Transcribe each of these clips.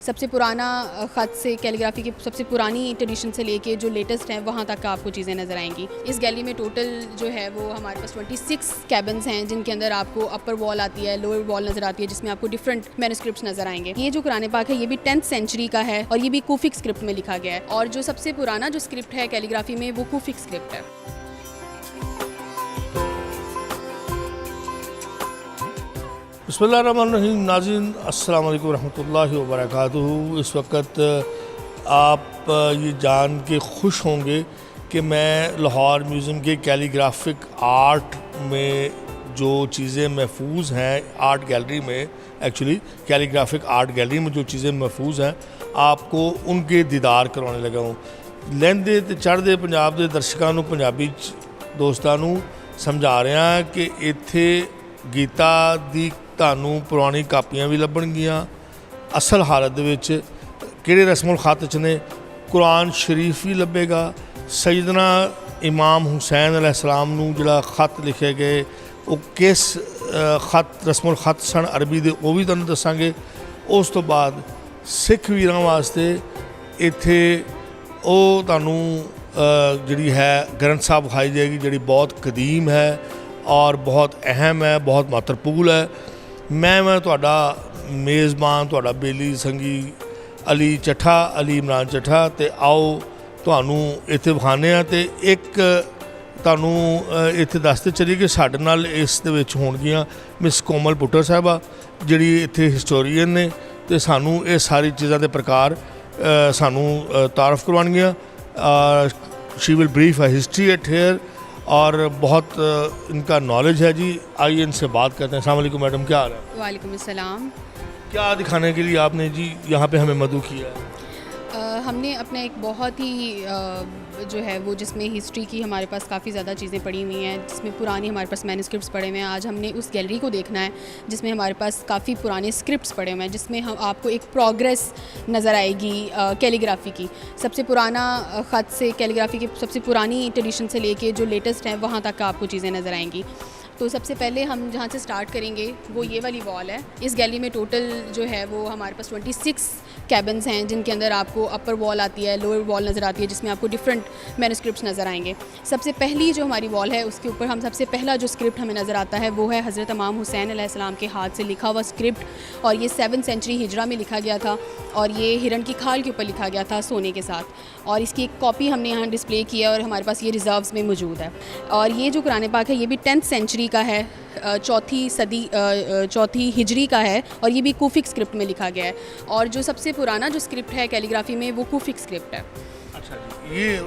सबसे पुराना ख़त से कैलीग्राफी की सबसे पुरानी ट्रेडिशन से लेके जो लेटेस्ट है वहाँ तक आपको चीज़ें नज़र आएंगी। इस गैलरी में टोटल जो है वो हमारे पास 26 कैबिन्स हैं, जिनके अंदर आपको अपर वॉल आती है, लोअर वॉल नज़र आती है, जिसमें आपको डिफरेंट मैन्युस्क्रिप्ट्स नज़र आएंगे। ये जो कुरान पाक है ये भी 10th सेंचुरी का है और ये भी कूफिक स्क्रिप्ट में लिखा गया है। और जो सबसे पुराना जो स्क्रिप्ट है कैलीग्राफी में वो कूफिक स्क्रिप्ट है। बिस्मिल्लाहिर्रहमानिर्रहीम। नाज़रीन अस्सलाम वालेकुम रहमतुल्लाहि व बरकातुहू। इस वक्त आप ये जान के खुश होंगे कि मैं लाहौर म्यूज़ियम के कैलीग्राफिक आर्ट में जो चीज़ें महफूज हैं, आर्ट गैलरी में, एक्चुअली कैलीग्राफिक आर्ट गैलरी में जो चीज़ें महफूज हैं आपको उनके दीदार करवाने लगा हूँ। लहंदे ते चढ़दे पंजाब के दर्शकों को पंजाबी दोस्तों को समझा रहा है कि इत्थे गीता दी ਤੁਹਾਨੂੰ पुरानी कापियां भी लभणगियां, असल हालत दे विच किहड़े रस्मुल खत च ने, कुरान शरीफ भी लभेगा। सैयदना इमाम हुसैन अलैहिस्सलाम नूं जिहड़ा खत लिखे गए वो किस खत रस्मुल खत सन अरबी दे, वो भी तुहानूं दसांगे। उस तो बाद सिख वीरां वास्ते इत्थे ਉਹ ਤੁਹਾਨੂੰ ਜਿਹੜੀ है ग्रंथ साहब विखाई जाएगी, जिहड़ी बहुत कदीम है और बहुत अहम है, बहुत महत्वपूर्ण है। मैं तुहाडा मेज़बान, तुहाडा बेली संगी अली चट्ठा, अली इमरान चट्ठा, ते आओ तुहानूं इत्थे विखाने आ। ते एक तुहानूं इत्थे दसते चलिए कि साडे नाल इस दे विच होणगीਆਂ मिस कोमल पुट्टर साहिबा, जिहड़ी इत्थे हिस्टोरीयन ने, ते सानूं ये सारी चीज़ां दे प्रकार सानूं तारफ़ करवाणगीਆਂ। She will brief a history at here और बहुत इनका नॉलेज है जी। आइए इनसे बात करते हैं। अस्सलाम वालेकुम मैडम, क्या हाल है? वालेकुम अस्सलाम। क्या दिखाने के लिए आपने जी यहाँ पे हमें मदऊ किया है? हमने अपना एक बहुत ही जो है वो जिसमें हिस्ट्री की हमारे पास काफ़ी ज़्यादा चीज़ें पड़ी हुई हैं, जिसमें पुरानी हमारे पास मैन्युस्क्रिप्ट्स पड़े हुए हैं। आज हमने उस गैलरी को देखना है जिसमें हमारे पास काफ़ी पुराने स्क्रिप्ट्स पड़े हुए हैं, जिसमें हम आपको एक प्रोग्रेस नज़र आएगी कैलीग्राफी की। सबसे पुराना ख़त से कैलीग्राफी की सबसे पुरानी ट्रेडिशन से लेके जो लेटेस्ट है वहाँ तक आपको चीज़ें नज़र आएंगी। तो सबसे पहले हम जहाँ से स्टार्ट करेंगे वो ये वाली वॉल है। इस गैलरी में टोटल जो है वो हमारे पास 26 कैबिन्स हैं, जिनके अंदर आपको अपर वॉल आती है, लोअर वॉल नज़र आती है, जिसमें आपको डिफरेंट मैन्युस्क्रिप्ट्स नज़र आएंगे। सबसे पहली जो हमारी वॉल है उसके ऊपर हम सबसे पहला जो स्क्रिप्ट हमें नज़र आता है वो है हज़रत इमाम हुसैन अलैहिस्सलाम के हाथ से लिखा हुआ स्क्रिप्ट, और ये 7th सेंचुरी हिजरा में लिखा गया था और ये हिरन की खाल के ऊपर लिखा गया था सोने के साथ। और इसकी एक कॉपी हमने यहाँ डिस्प्ले की है और हमारे पास ये रिज़र्व्स में मौजूद है। और ये जो कुरान पाक है ये भी 10th सेंचुरी का है, चौथी हिजरी का है, और ये भी कूफिक स्क्रिप्ट में लिखा गया है। और जो सबसे पुराना जो स्क्रिप्ट है कैलीग्राफी में वो कूफिक स्क्रिप्ट है। अच्छा जी, ये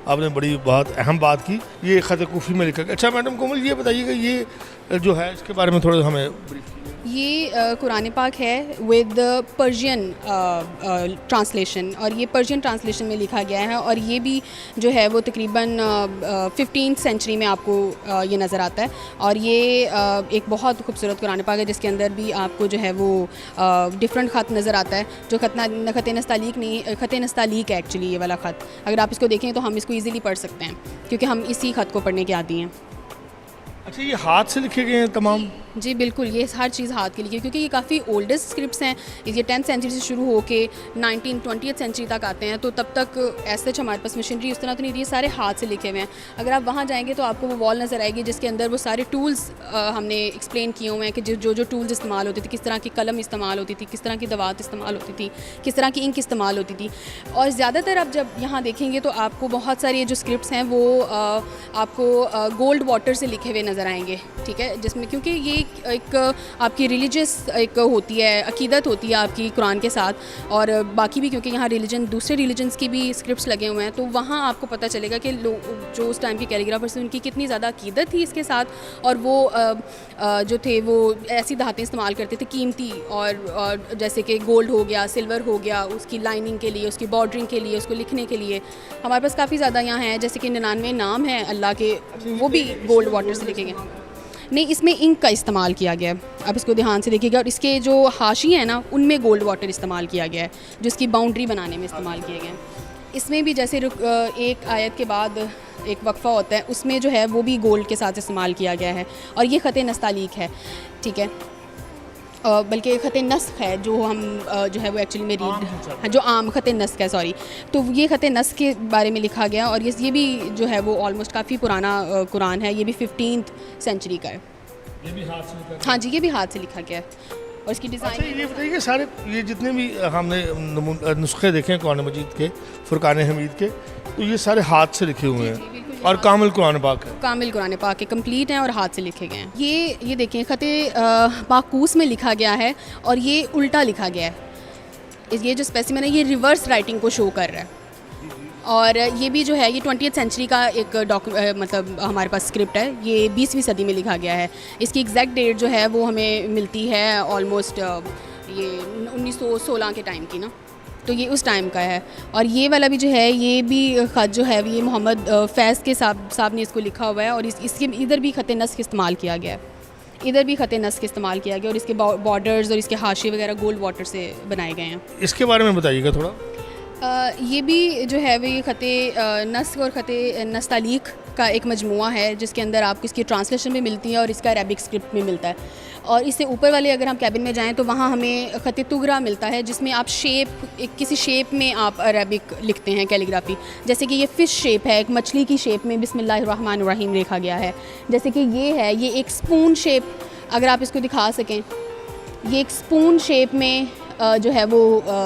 आपने बड़ी बहुत अहम बात की, ये ख़त कूफ़ी में लिखा गया। अच्छा मैडम कोमल, ये बताइएगा ये जो है इसके बारे में थोड़ा हमें ब्रीफ कीजिए। ये कुरान पाक है विद पर्शियन ट्रांसलेशन, और ये पर्शियन ट्रांसलेशन में लिखा गया है। और ये भी जो है वो तकरीबन 15th सेंचुरी में आपको ये नज़र आता है। और ये एक बहुत खूबसूरत कुरान पाक है जिसके अंदर भी आपको जो है वो डिफरेंट ख़त नज़र आता है, जो ख़त नस्तालीक नहीं, ख़त नस्तालीक है एक्चुअली ये वाला ख़त। अगर आप इसको देखें तो हम इसको ईज़िली पढ़ सकते हैं क्योंकि हम इसी ख़त को पढ़ने के आदी हैं। अच्छा, ये हाथ से लिखे गए हैं तमाम? जी बिल्कुल, ये हर चीज़ हाथ के लिखी है क्योंकि ये काफ़ी ओल्डेस्ट स्क्रिप्ट्स हैं। ये 10th सेंचुरी से शुरू होके 20th सेंचुरी तक आते हैं। तो तब तक ऐसे हमारे पास मशीनरी उस तरह तो नहीं थी, सारे हाथ से लिखे हुए हैं। अगर आप वहाँ जाएंगे तो आपको वो वॉल नज़र आएगी जिसके अंदर वो सारे टूल्स हमने एक्सप्लेन किए हुए हैं कि जो टूल्स इस्तेमाल होती थी, किस तरह की कलम इस्तेमाल होती थी, किस तरह की दवात इस्तेमाल होती थी, किस तरह की इंक इस्तेमाल होती थी। और ज़्यादातर आप जब यहाँ देखेंगे तो आपको बहुत सारे जो स्क्रिप्ट्स हैं वो आपको गोल्ड वाटर से लिखे हुए नज़र आएंगे, ठीक है, जिसमें क्योंकि ये एक आपकी रिलीजियस एक होती है, अकीदत होती है आपकी कुरान के साथ, और बाकी भी क्योंकि यहाँ दूसरे रिलीजन्स की भी स्क्रिप्ट्स लगे हुए हैं, तो वहाँ आपको पता चलेगा कि जो उस टाइम के कैलीग्राफर्स थे उनकी कितनी ज़्यादा अकीदत थी इसके साथ, और वो जो थे वो ऐसी धातें इस्तेमाल करते थे कीमती, और जैसे कि गोल्ड हो गया, सिल्वर हो गया, उसकी लाइनिंग के लिए, उसकी बॉर्डरिंग के लिए, उसको लिखने के लिए। हमारे पास काफ़ी ज़्यादा यहाँ हैं, जैसे कि 99 नाम है अल्लाह के, वो भी गोल्ड वाटर से लिखे गए। नहीं, इसमें इंक का इस्तेमाल किया गया है, आप इसको ध्यान से देखिएगा। और इसके जो हाशी हैं ना उनमें गोल्ड वाटर इस्तेमाल किया गया है, जो इसकी बाउंड्री बनाने में इस्तेमाल किए गए हैं। इसमें भी जैसे एक आयत के बाद एक वक्फ़ा होता है, उसमें जो है वो भी गोल्ड के साथ इस्तेमाल किया गया है, और ये ख़त नस्तालीक है, ठीक है। बल्कि ख़त नस्ख है जो हम जो है वो एक्चुअली में रीड जो आम ख़त नस्ख है, सॉरी। तो ये ख़त नस्ख के बारे में लिखा गया और ये भी जो है वो ऑलमोस्ट काफ़ी पुराना कुरान है। ये भी 15th सेंचुरी का है। ये भी हाथ से लिखा? हाँ जी, ये भी हाथ से लिखा गया है और इसकी डिज़ाइन। अच्छा, ये बताइए सारे ये जितने भी हमने नुस्खे देखे हैं कुरान मजीद के, फुरकान हमीद के, तो ये सारे हाथ से लिखे हुए हैं और कामिल कुरान पाक है। कामिल कुरान पाक के कंप्लीट हैं और हाथ से लिखे गए हैं। ये देखें, ख़त माकूस में लिखा गया है और ये उल्टा लिखा गया है। ये जो स्पेसिमेन है ये रिवर्स राइटिंग को शो कर रहा है। और ये भी जो है ये 20th सेंचुरी का एक मतलब हमारे पास स्क्रिप्ट है। ये 20वीं सदी में लिखा गया है। इसकी एग्जैक्ट डेट जो है वो हमें मिलती है ऑलमोस्ट ये 1916 के टाइम की ना, तो ये उस टाइम का है। और ये वाला भी जो है ये भी ख़त जो है ये मोहम्मद फैज़ के साहब ने इसको लिखा हुआ है और इसके इधर भी ख़त नस्ख इस्तेमाल किया गया है। इधर भी ख़त नस्ख इस्तेमाल किया गया और इसके बॉर्डर्स और इसके हाशिए वगैरह गोल्ड वाटर से बनाए गए हैं। इसके बारे में बताइएगा थोड़ा। ये भी जो है वो ये ख़त नस्ख और ख़त नस्तालीक का एक मजमुआ है जिसके अंदर आपको इसकी ट्रांसलेशन भी मिलती है और इसका अरेबिक स्क्रिप्ट भी मिलता है। और इससे ऊपर वाले अगर हम कैबिन में जाएं तो वहाँ हमें ख़त तुगरा मिलता है जिसमें आप किसी शेप में आप अरेबिक लिखते हैं, कैलीग्राफी। जैसे कि ये फ़िश शेप है, एक मछली की शेप में बिस्मिल्लाहिर्रहमानिर्रहीम लिखा गया है। जैसे कि ये है, ये एक स्पून शेप, अगर आप इसको दिखा सकें, ये एक स्पून शेप में जो है वो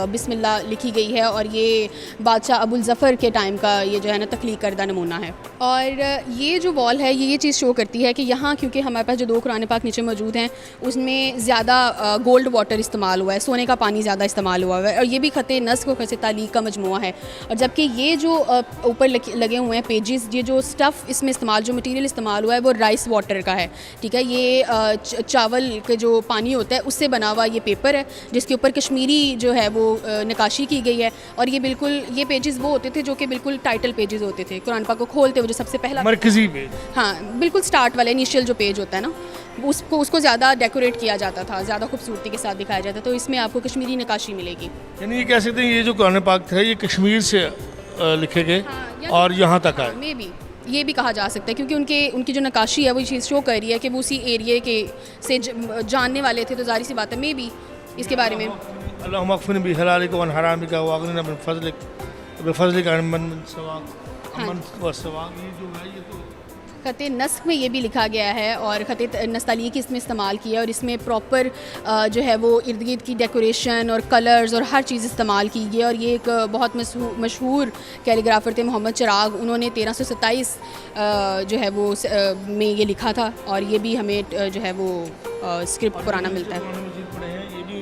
बिस्मिल्लाह लिखी गई है और ये बादशाह अबुल ज़फ़र के टाइम का ये जो है ना तख्लीक करदा नमूना है। और ये जो वॉल है ये चीज़ शो करती है कि यहाँ क्योंकि हमारे पास जो 2 कुरान पाक नीचे मौजूद हैं उसमें ज़्यादा गोल्ड वाटर इस्तेमाल हुआ है, सोने का पानी ज़्यादा इस्तेमाल हुआ है। और ये भी ख़त नस्ख और ख़त तालीक का मजमुआ है। और जबकि ये जो ऊपर लगे हुए हैं पेजेस, ये जो स्टफ़ इसमें इस्तेमाल, जो मटीरियल इस्तेमाल हुआ है वो राइस वाटर का है, ठीक है। ये चावल के जो पानी होता है उससे बना हुआ ये पेपर है जिसके ऊपर कश्मीरी जो है वो नकाशी की गई है। और ये बिल्कुल ये पेजेस वो होते थे जो कि बिल्कुल टाइटल पेजेस होते थे कुरान पाक को खोलते हुए, जो सबसे पहला मरकजी पेज, हाँ बिल्कुल स्टार्ट वाला इनिशियल जो पेज होता है ना, उसको ज़्यादा डेकोरेट किया जाता था, ज़्यादा खूबसूरती के साथ दिखाया जाता था। तो इसमें आपको कश्मीरी नकाशी मिलेगी। यानी ये कह सकते हैं ये जो कुरान पाक थे ये कश्मीर से लिखे गए और यहाँ तक आए। मे बी ये भी कहा जा सकता है क्योंकि उनकी जो नकाशी है वो चीज़ शो कर रही है कि वो उसी एरिए के से जानने वाले थे। तो जाहिर सी बात है मे बी इसके बारे में अल्लाहुम्मा अग़फ़िरनी बिहलालिक व हरामिक व अग़निना मिन फ़ज़लिक अम्मन सवाक। ये जो है ये तो ख़त नस्ख में ये भी लिखा गया है और ख़त नस्तालीक इसमें इस्तेमाल किया और इसमें प्रॉपर जो है वो इर्द गिर्द की डेकोरेशन और कलर्स और हर चीज़ इस्तेमाल की गई। और ये एक बहुत मशहूर कैलीग्राफर थे मोहम्मद चिराग, उन्होंने 1327 जो है वो में ये लिखा था। और ये भी हमें जो है वो स्क्रिप्ट पुराना मिलता है।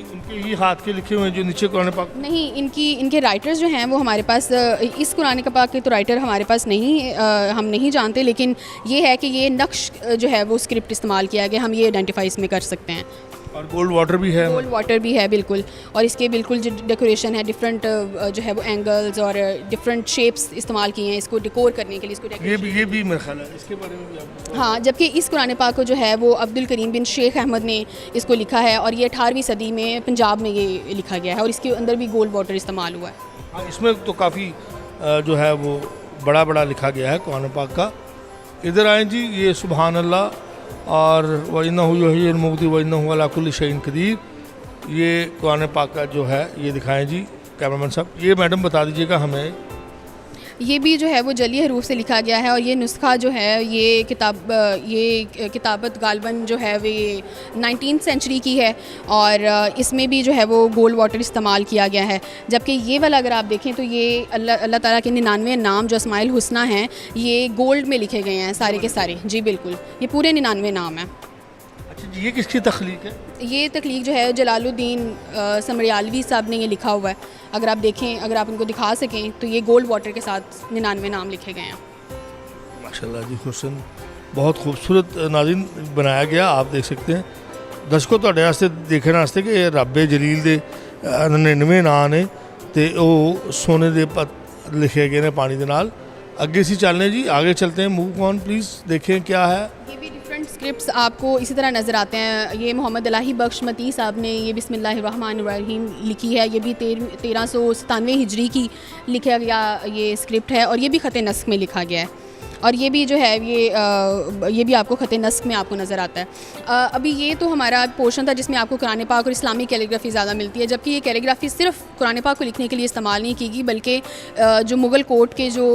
इनके ही हाथ के लिखे हुए जो नीचे कुरान पाक नहीं, इनके राइटर्स जो हैं वो हमारे पास इस कुरान पाक के तो राइटर हमारे पास नहीं, हम नहीं जानते। लेकिन ये है कि ये नक्श जो है वो स्क्रिप्ट इस्तेमाल किया गया, हम ये आइडेंटिफाई इसमें कर सकते हैं। और गोल्ड वाटर भी है। गोल्ड वाटर भी है बिल्कुल। और इसके बिल्कुल जो डेकोरेशन है, डिफरेंट जो है वो एंगल्स और डिफरेंट शेप्स इस्तेमाल किए हैं इसको डेकोर करने के लिए। इसको ये भी मेरा ख्याल है इसके बारे में भी आपको। हाँ, जबकि इस कुरान पाक को जो है वो अब्दुल करीम बिन शेख अहमद ने इसको लिखा है और ये 18वीं सदी में पंजाब में ये लिखा गया है और इसके अंदर भी गोल्ड वाटर इस्तेमाल हुआ है। हाँ, इसमें तो काफ़ी जो है वो बड़ा लिखा गया है कुरान पाक का। इधर आए जी, ये सुबहान अल्लाह और वइन्नहु युह्यिल मौत वइन्नहु अला कुल्लि शैइन क़दीर, ये कुरान पाक का जो है ये दिखाएं जी कैमरामैन साहब। ये मैडम बता दीजिएगा हमें। ये भी जो है वो जली हरूफ से लिखा गया है और ये नुस्खा जो है ये किताबत गालबन जो है वो 19th सेंचुरी की है और इसमें भी जो है वो गोल्ड वाटर इस्तेमाल किया गया है। जबकि ये वाला अगर आप देखें तो ये अल्लाह ताला के 99 नाम जो अस्माइल हुस्ना हैं ये गोल्ड में लिखे गए हैं सारे के सारे। जी बिल्कुल, ये पूरे 99 नाम हैं। अच्छा जी, ये किसकी तख्लीक है? ये तख्लीक जो है जलालुद्दीन समरियालवी साहब ने ये लिखा हुआ है। अगर आप देखें, अगर आप इनको दिखा सकें तो ये गोल्ड वाटर के साथ 99 नाम लिखे गए हैं। माशाल्लाह जी, हुसन बहुत खूबसूरत नाज़रीन बनाया गया। आप देख सकते हैं दर्शकों ਤੁਹਾਡੇ ਵਾਸਤੇ ਦੇਖਣ ਵਾਸਤੇ ਕਿ ਇਹ ਰੱਬ ਜਲੀਲ ਦੇ 99 ਨਾਂ ਨੇ ਤੇ ਉਹ ਸੋਨੇ ਦੇ ਲਿਖੇ ਗਏ ਨੇ ਪਾਣੀ ਦੇ ਨਾਲ। आगे से चलने जी, आगे चलते हैं, मूव ऑन प्लीज़, देखें क्या है। ये भी डिफरेंट स्क्रिप्ट्स आपको इसी तरह नज़र आते हैं। ये मोहम्मद इलाही बख्श मती साहब ने ये बिस्मिल्लाहिर्रहमानिर्रहीम लिखी है। ये भी 1397 हिजरी की लिखा गया ये स्क्रिप्ट है और ये भी ख़त नस्ख में लिखा गया है। और ये भी जो है ये भी आपको ख़त नस्क में आपको नज़र आता है। अभी ये तो हमारा पोर्शन था जिसमें आपको कुरान पाक और इस्लामी कैलीग्राफी ज़्यादा मिलती है, जबकि ये कैलीग्राफी सिर्फ कुरान पाक को लिखने के लिए इस्तेमाल नहीं की गई, बल्कि जो मुग़ल कोर्ट के जो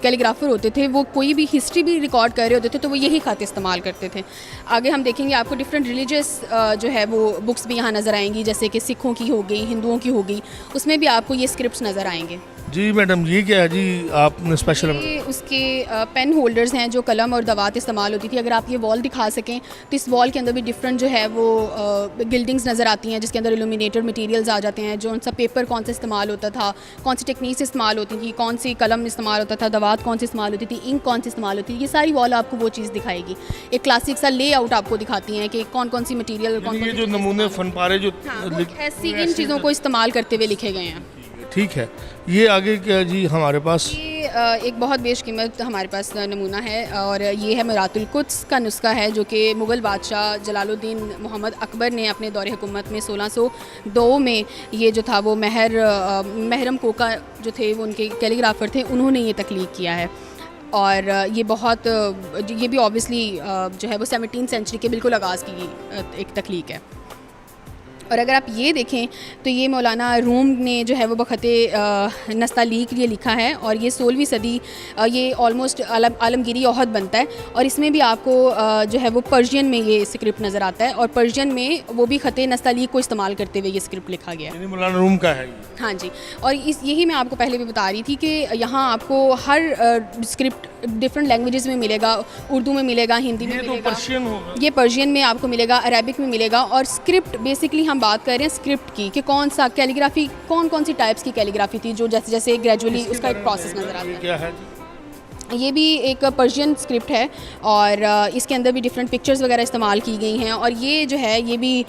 कैलीग्राफर होते थे वो कोई भी हिस्ट्री भी रिकॉर्ड कर रहे होते थे तो वो यही ख़त इस्तेमाल करते थे। आगे हम देखेंगे आपको डिफरेंट रिलीजियस जो है वो बुक्स भी यहाँ नज़र आएंगी, जैसे कि सिखों की हो गई, हिंदुओं की हो गई, उसमें भी आपको ये स्क्रिप्ट्स नज़र आएंगे। जी मैडम, ये क्या है जी आपने स्पेशल? ये उसके पेन होल्डर्स हैं जो कलम और दवात इस्तेमाल होती थी। अगर आप ये वॉल दिखा सकें तो इस वॉल के अंदर भी डिफरेंट जो है वो गिल्डिंग्स नज़र आती हैं, जिसके अंदर इल्यूमिनेटेड मटेरियल्स आ जाते हैं, जो सा पेपर कौन सा इस्तेमाल होता था, कौन सी टेक्निक्स इस्तेमाल होती थी, कौन सी कलम इस्तेमाल होता था, दवात कौन सी इस्तेमाल होती थी, इंक कौन सी इस्तेमाल होती थी, ये सारी वॉल आपको वो चीज़ दिखाएगी। एक क्लासिक सा लेआउट आपको दिखाती हैं कि कौन कौन सी मटीरियल, ये जो नमूने फन पारे जो ऐसी इन चीज़ों को इस्तेमाल करते हुए लिखे गए हैं। ठीक है, ये आगे क्या जी हमारे पास? ये एक बहुत बेशकीमत हमारे पास नमूना है और ये है मिरातुल कुद्स का नुस्खा है, जो कि मुग़ल बादशाह जलालुद्दीन मोहम्मद अकबर ने अपने दौरे हुकूमत में 1602 में ये जो था वो महरम कोका जो थे वो उनके कैलीग्राफर थे, उन्होंने ये तख्लीक किया है। और ये भी ऑब्वियसली जो है वो 17वीं सेंचुरी के बिल्कुल आगाज़ की एक तख्लीक है। और अगर आप ये देखें तो ये मौलाना रूम ने जो है वो बख़ते नस्तालीक के लिए लिखा है, और ये 16वीं सदी ये ऑलमोस्ट आलमगीरी ओहद बनता है, और इसमें भी आपको जो है वो पर्शियन में ये स्क्रिप्ट नज़र आता है, और पर्शियन में वो भी ख़त नस्तालीक को इस्तेमाल करते हुए ये स्क्रिप्ट लिखा गया है। मौलाना रूम का है। हाँ जी, और यही मैं आपको पहले भी बता रही थी कि यहाँ आपको हर स्क्रिप्ट डिफरेंट लैंग्वेजेस में मिलेगा, उर्दू में मिलेगा, हिंदी में मिलेगा, पर्शियन होगा, ये पर्शियन में आपको मिलेगा, अरेबिक में मिलेगा। और स्क्रिप्ट बेसिकली हम बात कर रहे हैं स्क्रिप्ट की कि कौन सा कैलीग्राफी, कौन सी टाइप्स की कैलीग्राफी थी, जो जैसे जैसे ग्रेजुअली उसका एक प्रोसेस नज़र आता है। क्या है? ये भी एक पर्शियन स्क्रिप्ट है और इसके अंदर भी डिफरेंट पिक्चर्स वगैरह इस्तेमाल की गई हैं, और ये जो है ये भी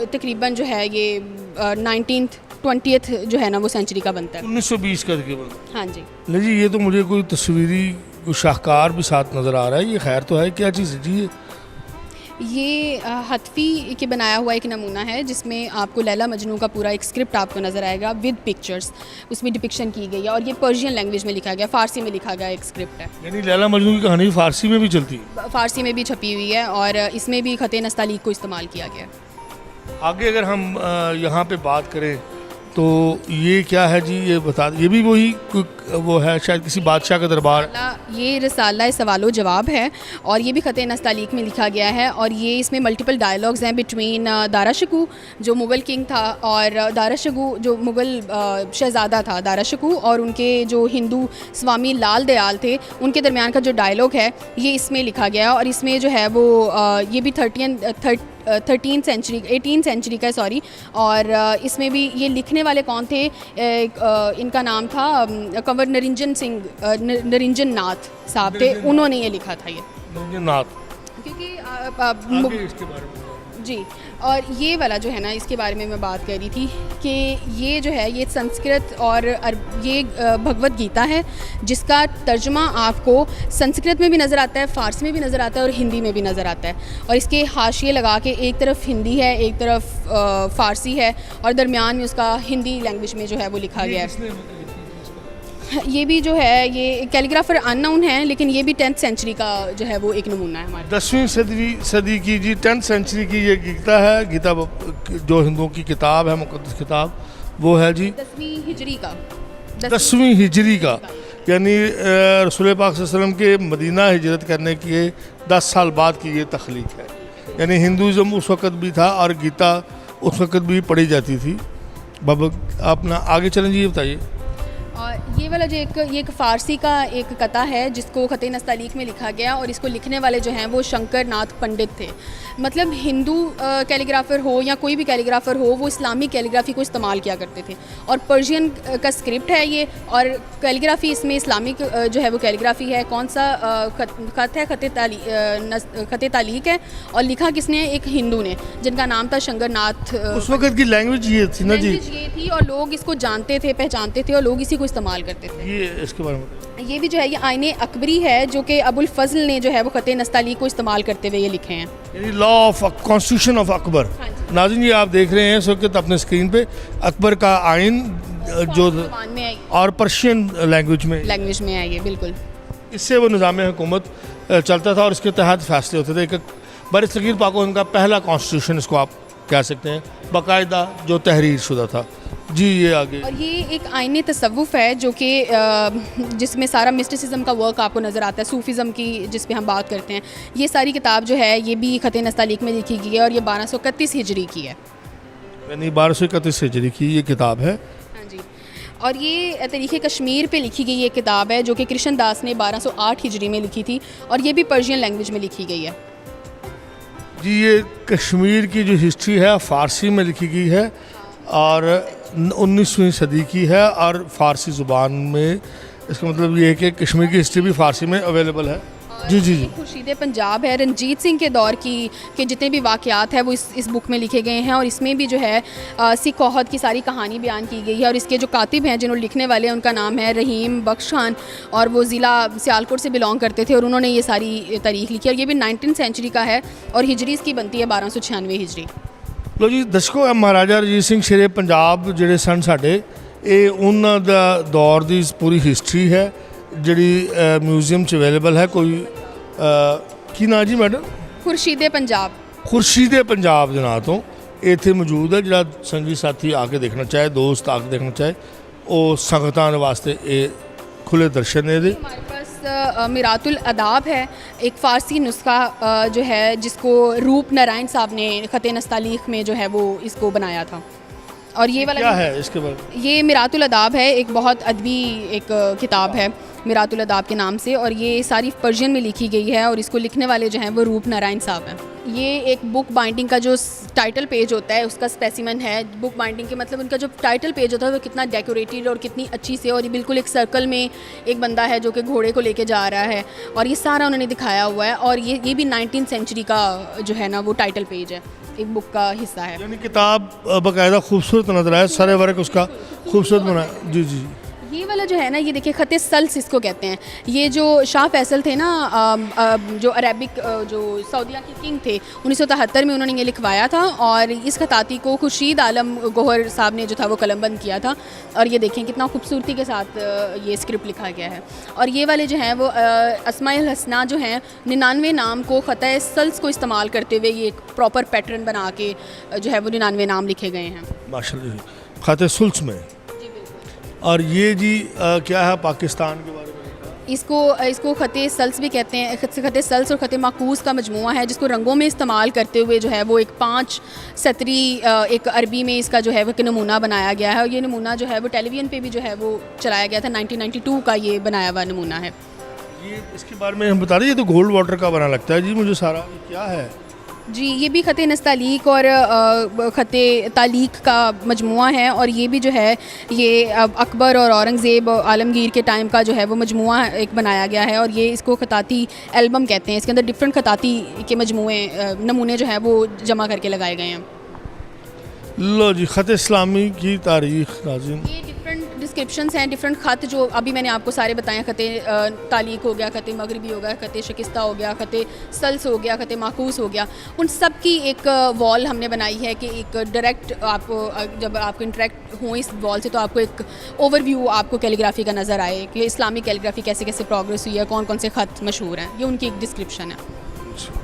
तकरीबन जो है ये 19th 20th जो है ना वो सेंचुरी का बनता है, 1920 का तकरीबन। हाँ जी। जी, ये तो मुझे कोई तस्वीरी कोई शाहकार भी साथ नज़र आ रहा है, ये खैर तो है, क्या चीज़ है जी? ये हथफी के बनाया हुआ एक नमूना है जिसमें आपको लैला मजनू का पूरा एक स्क्रिप्ट आपको नज़र आएगा विद पिक्चर्स, उसमें डिपिक्शन की गई है, और ये पर्शियन लैंग्वेज में लिखा गया, फ़ारसी में लिखा गया एक स्क्रिप्ट है। यानी लैला मजनू की कहानी फ़ारसी में भी चलती है? फ़ारसी में भी छपी हुई है, और इसमें भी ख़त नस्तालीक को इस्तेमाल किया गया है। आगे अगर हम यहाँ पे बात करें तो ये क्या है जी, ये बता, ये भी वही वो है शायद किसी बादशाह का दरबार? ये रिसाला सवालो जवाब है, और ये भी ख़त नस्तालीक में लिखा गया है, और ये इसमें मल्टीपल डायलॉग्स हैं बिटवीन दाराशकू जो मुग़ल किंग था, और दाराशकू जो मुग़ल शहज़ादा था दाराशकू, और उनके जो हिंदू स्वामी लाल दयाल थे, उनके दरमियान का जो डायलॉग है ये इसमें लिखा गया है। और इसमें जो है वो ये भी 18th सेंचुरी का सॉरी, और इसमें भी ये लिखने वाले कौन थे, इनका नाम था कंवर नरिंजन नाथ साहब थे, उन्होंने ये लिखा था, ये नाथ, क्योंकि इसके बारे में जी। और ये वाला जो है ना, इसके बारे में मैं बात कर रही थी कि ये जो है ये संस्कृत और ये भगवत गीता है, जिसका तर्जुमा आपको संस्कृत में भी नज़र आता है, फ़ारसी में भी नज़र आता है, और हिंदी में भी नज़र आता है। और इसके हाशिए लगा के एक तरफ हिंदी है, एक तरफ फ़ारसी है, और दरमियान में उसका हिंदी लैंग्वेज में जो है वो लिखा गया है। ये भी जो है ये कैलीग्राफर अननोन है, लेकिन ये भी 10th सेंचुरी का जो है वो एक नमूना है हमारे। 10वीं सदी की जी, 10th सेंचुरी की ये गीता है, गीता जो हिंदुओं की किताब है, मुक़द्दस किताब, वो है जी 10वीं हिजरी का, 10वीं हिजरी का, यानी रसूल पाक सल्लल्लाहु अलैहि वसल्लम के मदीना हिजरत करने के 10 साल बाद की ये तख्लीक है। यानी हिंदुज़म उस वक़्त भी था और गीता उस वक़्त भी पढ़ी जाती थी। बाबा अपना आगे चलें जी, ये बताइए। और ये वाला जो ये एक फ़ारसी का एक कथा है जिसको ख़त नस्तालीक में लिखा गया, और इसको लिखने वाले जो हैं वो शंकर नाथ पंडित थे। मतलब हिंदू कैलीग्राफर हो या कोई भी कैलीग्राफर हो, वो इस्लामी कैलीग्राफी को इस्तेमाल किया करते थे, और पर्शियन का स्क्रिप्ट है ये, और कैलीग्राफी इसमें इस्लामिक जो है वो कैलीग्राफी है। कौन सा ख़त है, ख़त तालीक है, और लिखा किसने, एक हिंदू ने जिनका नाम था शंकर नाथ। उस वक़्त की लैंग्वेज ये थी ना जी, ये थी, और लोग इसको जानते थे, पहचानते थे, और लोग इसी को इस्तेमाल करते थे। ये इसके बारे में ये भी जो है ये आईने अकबरी है, जो कि अबुल फजल ने जो है वो ख़त नस्तालीक को इस्तेमाल करते हुए ये लिखे हैं। यानी law of constitution of Akbar. नाज़रीन, ये आप देख रहे हैं इस वक्त अपने स्क्रीन पे अकबर का आइन जो और पर्शियन लैंग्वेज में है ये, बिल्कुल। इससे वो निज़ाम हुकूमत चलता था और इसके तहत फैसले होते थे। एक बरसगीर पाक का पहला कॉन्स्टिट्यूशन इसको आप कह सकते हैं, बाकायदा जो तहरीर शुदा था। जी ये आगे। और ये एक आईने तसव्वुफ़ है जो कि जिसमें सारा मिस्टिसिज्म का वर्क आपको नज़र आता है, सूफिज़म की जिस पे हम बात करते हैं। ये सारी किताब जो है ये भी ख़त नस्तालीक में लिखी गई है और ये 1231 हिजरी की है। यानी 1231 हिजरी की ये किताब है। हाँ जी। और ये तरीक़े कश्मीर पे लिखी गई एक किताब है जो कि कृष्ण दास ने 1208 हिजरी में लिखी थी और ये भी पर्शियन लैंग्वेज में लिखी गई है। जी ये कश्मीर की जो हिस्ट्री है फ़ारसी में लिखी गई है और 19वीं सदी की है और फ़ारसी ज़ुबान में। इसका मतलब ये है कि कश्मीर की हिस्ट्री भी फ़ारसी में अवेलेबल है। जी जी जी। खुर्शीद पंजाब है, रंजीत सिंह के दौर की के जितने भी वाक़यात हैं वो इस बुक में लिखे गए हैं और इसमें भी जो है सिख औहद की सारी कहानी बयान की गई है। और इसके जो कातिब हैं जिन्होंने लिखने वाले हैं उनका नाम है रहीम बख्श खान और वो ज़िला सियालकोट से बिलोंग करते थे और उन्होंने ये सारी तारीख लिखी और ये भी 19th सेंचुरी का है और हिजरी इसकी बनती है 1296 हिजरी। लो जी दर्शकों, महाराजा रंजीत सिंह शेरे पंजाब ਜਿਹੜੇ ਸਨ ਸਾਡੇ, ਇਹ ਉਹਨਾਂ ਦਾ ਦੌਰ ਦੀ ਪੂਰੀ ਹਿਸਟਰੀ ਹੈ ਜਿਹੜੀ ਮਿਊਜ਼ੀਅਮ 'ਚ ਅਵੇਲੇਬਲ ਹੈ। ਕੋਈ ਕੀ ਨਾਂ ਜੀ ਮੈਡਮ? खुर्शीद पंजाब। ਖੁਰਸ਼ੀਦ ਪੰਜਾਬ ਦੇ ਨਾਂ ਤੋਂ ਇੱਥੇ ਮੌਜੂਦ ਹੈ। ਜਿਹੜਾ ਸੰਗੀ ਸਾਥੀ ਆ ਕੇ ਦੇਖਣਾ ਚਾਹੇ, ਦੋਸਤ ਆ ਕੇ ਦੇਖਣਾ ਚਾਹੇ, ਉਹ ਸੰਗਤਾਂ ਦੇ ਵਾਸਤੇ ਇਹ खुले दर्शन है। हमारे पास मिरातुल अदाब है, एक फ़ारसी नुस्खा जो है जिसको रूप नारायण साहब ने ख़त नस्तालीक में जो है वो इसको बनाया था। और ये वाला क्या है इसके बाद? ये मिरातुल अदाब है, एक बहुत अदबी एक किताब है मिरातुल अदाब के नाम से और ये सारी पर्शियन में लिखी गई है और इसको लिखने वाले जो हैं वो रूप नारायण साहब हैं। ये एक बुक बाइंडिंग का जो टाइटल पेज होता है उसका स्पेसिमन है। बुक बाइंडिंग के मतलब उनका जो टाइटल पेज होता है वो कितना डेकोरेटेड और कितनी अच्छी से, और ये बिल्कुल एक सर्कल में एक बंदा है जो कि घोड़े को लेके जा रहा है और ये सारा उन्होंने दिखाया हुआ है। और ये भी 19th सेंचुरी का जो है ना वो टाइटल पेज है, एक बुक का हिस्सा है। यानी किताब बाकायदा खूबसूरत नजर आया, सारे वर्क उसका खूबसूरत बनाया। जी जी। ये वाला जो है ना, ये देखिए ख़त सल्स इसको कहते हैं। ये जो शाह फैसल थे ना, जो अरेबिक जो सऊदिया के किंग थे, 1973 में उन्होंने ये लिखवाया था और इस खताती को खुर्शीद आलम गोहर साहब ने जो था वो कलमबंद किया था। और ये देखें कितना खूबसूरती के साथ ये स्क्रिप्ट लिखा गया है। और ये वाले जो हैं वो अस्माउल हसना जो हैं 99 नाम को ख़त सल्स को इस्तेमाल करते हुए ये एक प्रॉपर पैटर्न बना के जो है वो 99 नाम लिखे गए हैं माशाल्लाह ख़त सुल्स में। और ये जी क्या है पाकिस्तान के बारे में? इसको ख़त सल्स भी कहते हैं। ख़त सल्स और ख़त माकूस का मजमुआ है जिसको रंगों में इस्तेमाल करते हुए जो है वो एक 5 सतरी एक अरबी में इसका जो है वो एक नमूना बनाया गया है। और ये नमूना जो है वो टेलीविज़न पे भी जो है वो चलाया गया था। 1992 का ये बनाया हुआ नमूना है। ये इसके बारे में हम बता दें, ये तो गोल्ड वाटर का बना लगता है जी मुझे सारा। ये क्या है? जी ये भी ख़त नस्तालीक और ख़त तालीक का मजमुआ है। और ये भी जो है ये अकबर और औरंगज़ेब आलमगीर के टाइम का जो है वो मजमुआ एक बनाया गया है। और ये इसको खताती एल्बम कहते हैं। इसके अंदर डिफरेंट खताती के मजमुए नमूने जो है वो जमा करके लगाए गए हैं। लो जी ख़त इस्लामी की तारीख़ नाज़रीन, ये डिफरेंट डिस्क्रिप्शंस हैं, डिफरेंट ख़त जो अभी मैंने आपको सारे बताए। ख़त तालीक हो गया, ख़त मगरबी हो गया, ख़त शिकस्ता हो गया, ख़त सल्स हो गया, ख़त माकूस हो गया। उन सब की एक वॉल हमने बनाई है कि एक डायरेक्ट आपको जब आपको इंटरेक्ट हो इस वॉल से तो आपको एक ओवरव्यू आपको कैलीग्राफी का नज़र आए कि इस्लामिक कैलीग्राफी कैसे कैसे प्रोग्रेस हुई है, कौन कौन से ख़त मशहूर हैं। ये उनकी एक डिस्क्रिप्शन है।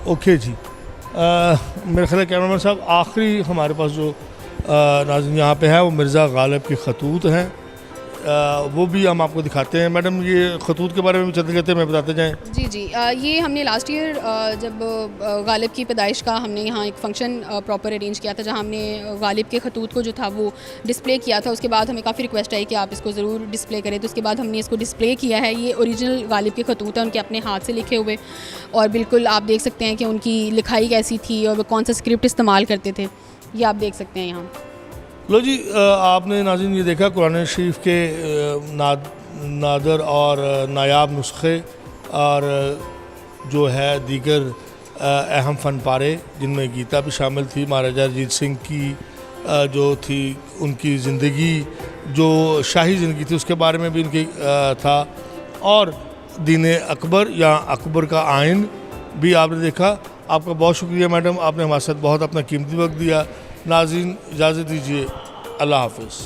ओके जी। मेरे ख्याल कैमरामैन साहब आखिरी हमारे पास जो नाज़रीन यहाँ पे है वो मिर्ज़ा गालिब की खतूत हैं, वो भी हम आपको दिखाते हैं। मैडम ये खतूत के बारे में चलते चलते मैं बताते जाएँ। जी जी। ये हमने लास्ट ईयर जब गालिब की पैदाइश का हमने यहाँ एक फ़ंक्शन प्रॉपर अरेंज किया था जहाँ हमने गालिब के खतूत को जो था वो डिस्प्ले किया था। उसके बाद हमें काफ़ी रिक्वेस्ट आई कि आप इसको ज़रूर डिस्प्ले करें, तो उसके बाद हमने इसको डिस्प्ले किया है। ये ओरिजिनल गालिब के खतूत हैं, उनके अपने हाथ से लिखे हुए, और बिल्कुल आप देख सकते हैं कि उनकी लिखाई कैसी थी और वो कौन सा स्क्रिप्ट इस्तेमाल करते थे, ये आप देख सकते हैं यहाँ। लो जी आपने नाज़रीन ये देखा कुरान शरीफ के नादर और नायाब नुस्खे और जो है दीगर अहम फ़न पारे जिनमें गीता भी शामिल थी। महाराजा रंजीत सिंह की जो थी उनकी ज़िंदगी, जो शाही ज़िंदगी थी उसके बारे में भी उनकी था, और दीन अकबर या अकबर का आइन भी आपने देखा। आपका बहुत शुक्रिया मैडम, आपने हमारे साथ बहुत अपना कीमती वक्त दिया। नाज़रीन इजाज़त दीजिए, अल्लाह हाफ़िज़।